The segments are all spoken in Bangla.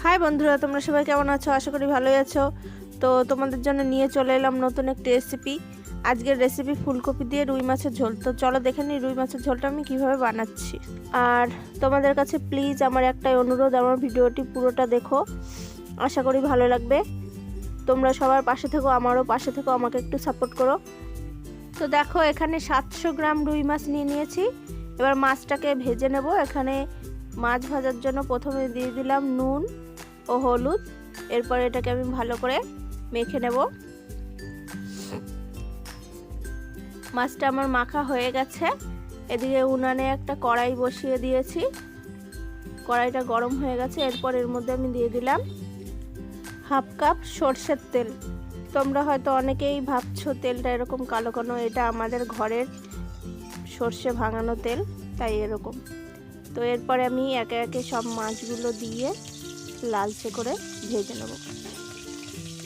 হাই বন্ধুরা, তোমরা সবাই কেমন আছো? আশা করি ভালোই আছো। তো তোমাদের জন্য নিয়ে চলে এলাম নতুন একটি রেসিপি। আজকের রেসিপি ফুলকপি দিয়ে রুই মাছের ঝোল। তো চলো দেখে নিই রুই মাছের ঝোলটা আমি কিভাবে বানাচ্ছি। আর তোমাদের কাছে প্লিজ আমার একটাই অনুরোধ, আমার ভিডিওটি পুরোটা দেখো, আশা করি ভালো লাগবে। তোমরা সবার পাশে থেকো, আমারও পাশে থেকো, আমাকে একটু সাপোর্ট করো। তো দেখো, এখানে 700 গ্রাম রুই মাছ নিয়ে নিয়েছি। এবার মাছটাকে ভেজে নেব। এখানে মাছ ভাজার জন্য প্রথমে দিয়ে দিলাম নুন ও হলুদ। এরপর এটাকে আমি ভালো করে মেখে নেব। মাছটা আমার মাখা হয়ে গেছে। এদিকে উনানে একটা কড়াই বসিয়ে দিয়েছি, কড়াইটা গরম হয়ে গেছে। এরপর এর মধ্যে আমি দিয়ে দিলাম হাফ কাপ সরষের তেল। তোমরা হয়তো অনেকেই ভাবছো তেলটা এরকম কালো কেন, এটা আমাদের ঘরের সর্ষে ভাঙানো তেল, তাই এরকম। তো এরপরে আমি একে একে সব মাছগুলো দিয়ে লালচে করে ভেজে নেব।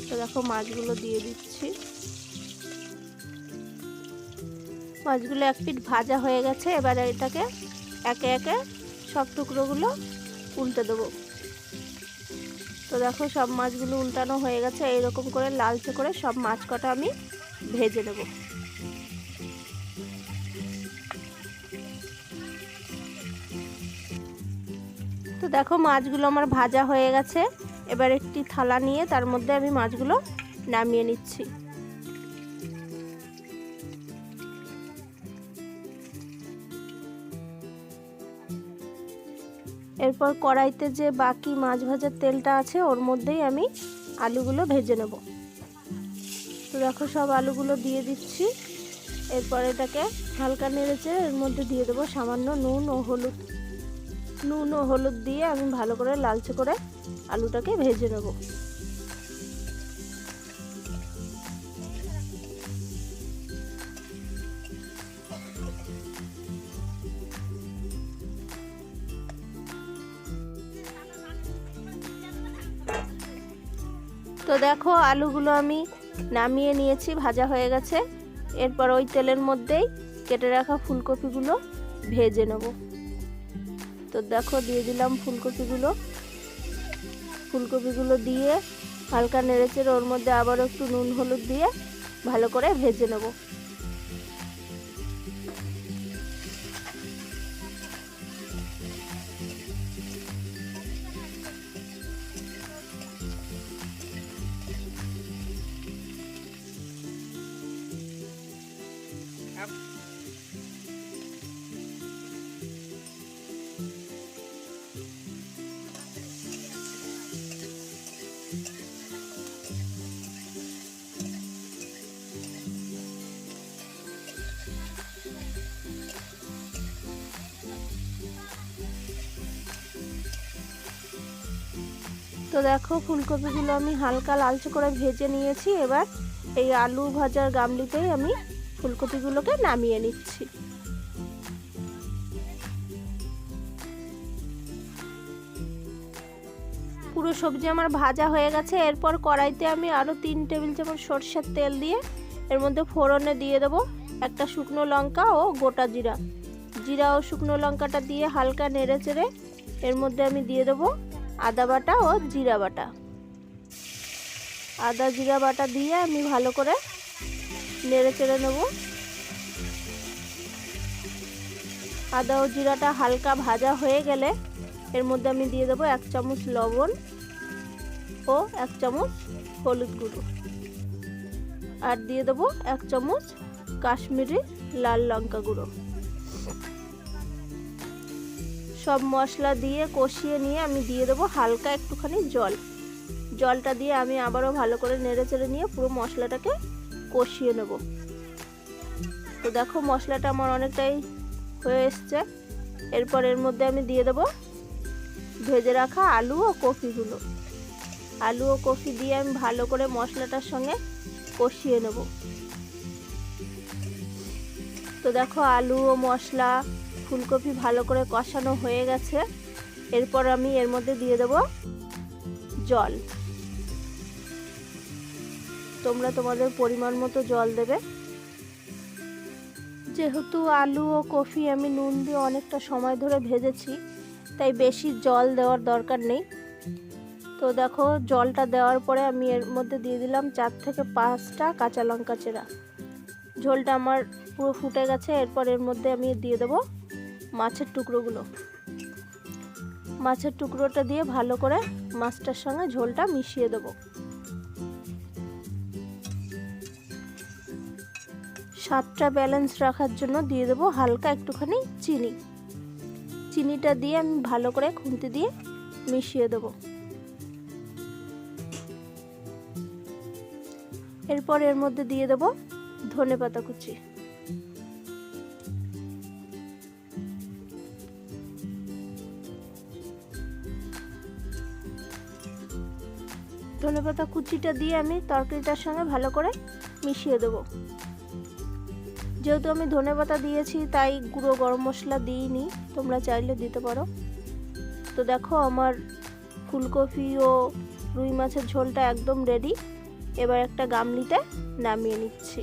তো দেখো মাছগুলো দিয়ে দিচ্ছি। মাছগুলো এক পিঠ ভাজা হয়ে গেছে। এবার এটাকে একে একে সব টুকরোগুলো উল্টে দেবো। তো দেখো সব মাছগুলো উল্টানো হয়ে গেছে। এইরকম করে লালচে করে সব মাছ কটা আমি ভেজে নেব। তো দেখো মাছগুলো আমার ভাজা হয়ে গেছে। এবার একটি থালা নিয়ে তার মধ্যে আমি মাছগুলো নামিয়ে নিচ্ছি। এরপর কড়াইতে যে বাকি মাছ ভাজার তেলটা আছে ওর মধ্যেই আমি আলুগুলো ভেজে নেব। তো দেখো সব আলুগুলো দিয়ে দিচ্ছি। এরপর এটাকে হালকা নেড়েচে এর মধ্যে দিয়ে দেবো সামান্য নুন ও হলুদ দিয়ে আমি ভালো করে লালচে করে আলুটাকে ভেজে নেব। তো দেখো আলুগুলো আমি নামিয়ে নিয়েছি, ভাজা হয়ে গেছে। এরপর ওই তেলের মধ্যেই কেটে রাখা ফুলকপিগুলো ভেজে নেব। তো দেখো দিয়ে দিলাম ফুলকপিগুলো দিয়ে হালকা নেড়েচেড়ে ওর মধ্যে আবার একটু নুন হলুদ দিয়ে ভালো করে ভেজে নেব। তো দেখো ফুলকপিগুলো আমি হালকা লালচে করে ভেজে নিয়েছি। এবার এই আলু ভাজার গামলিতেই আমি ফুলকপিগুলোকে নামিয়ে নিচ্ছি। পুরো সবজি আমার ভাজা হয়ে গেছে। এরপর কড়াইতে আমি আরও 3 টেবিল চামচ সরষের তেল দিয়ে এর মধ্যে ফোড়নে দিয়ে দেবো একটা শুকনো লঙ্কা ও গোটা জিরা ও শুকনো লঙ্কাটা দিয়ে হালকা নেড়ে চেড়ে এর মধ্যে আমি দিয়ে দেবো আদা বাটা ও জিরা বাটা। আদা জিরা বাটা দিয়ে আমি ভালো করে নেড়ে চেড়ে নেব। আদা ও জিরাটা হালকা ভাজা হয়ে গেলে এর মধ্যে আমি দিয়ে দেবো 1 চামচ লবণ ও 1 চামচ হলুদ গুঁড়ো, আর দিয়ে দেবো 1 চামচ কাশ্মীরি লাল লঙ্কা গুঁড়ো। সব মশলা দিয়ে কষিয়ে নিয়ে আমি দিয়ে দেবো হালকা একটুখানি জলটা দিয়ে আমি আবারও ভালো করে নেড়ে চেড়ে নিয়ে পুরো মশলাটাকে কষিয়ে নেব। তো দেখো মশলাটা আমার অনেকটাই হয়ে এসছে। এরপর এর মধ্যে আমি দিয়ে দেবো ভেজে রাখা আলু ও কফি দিয়ে আমি ভালো করে মশলাটার সঙ্গে কষিয়ে নেব। তো দেখো আলু ও মশলা ফুলকপি ভালো করে কষানো হয়ে গেছে। এরপর আমি এর মধ্যে দিয়ে দেব জল। তোমরা তোমাদের পরিমাণ মতো জল দেবে। যেহেতু আলু ও কফি আমি নুন দিয়ে অনেকটা সময় ধরে ভেজেছি, তাই বেশি জল দেওয়ার দরকার নেই। তো দেখো জলটা দেওয়ার পরে আমি এর মধ্যে দিয়ে দিলাম 4 থেকে 5টা কাঁচা লঙ্কা চেরা। ঝোলটা আমার পুরো ফুটে গেছে। এরপর এর মধ্যে আমি দিয়ে দেব মাছের টুকরোগুলো। মাছের টুকরোটা দিয়ে ভালো করে মাছটার সঙ্গে ঝোলটা মিশিয়ে দেব। স্বাদটা ব্যালেন্স রাখার জন্য দিয়ে দেব হালকা একটুখানি চিনি। চিনিটা দিয়ে আমি ভালো করে খুন্তি দিয়ে মিশিয়ে দেব। এরপর এর মধ্যে দিয়ে দেব ধনেপাতা কুচি। ধনেপাতা কুচিটা দিয়ে আমি তরকারিটার সঙ্গে ভালো করে মিশিয়ে দেব। যেহেতু আমি ধনেপাতা দিয়েছি তাই গুঁড়ো গরম মশলা দিইনি, তোমরা চাইলে দিতে পারো। তো দেখো আমার ফুলকপি ও রুই মাছের ঝোলটা একদম রেডি। এবার একটা গামলিতে নামিয়ে নিচ্ছি।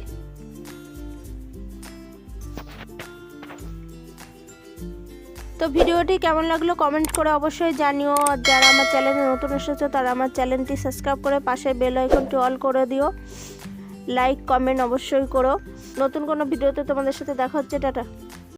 তো ভিডিওটি কেমন লাগলো কমেন্ট করে অবশ্যই জানিও। আর যারা আমার চ্যানেলে নতুন এসেছো তারা আমার চ্যানেলটি সাবস্ক্রাইব করে পাশে বেল আইকনটি অল করে দিও। লাইক কমেন্ট অবশ্যই করো। নতুন কোনো ভিডিওতে তোমাদের সাথে দেখা হচ্ছে। টাটা।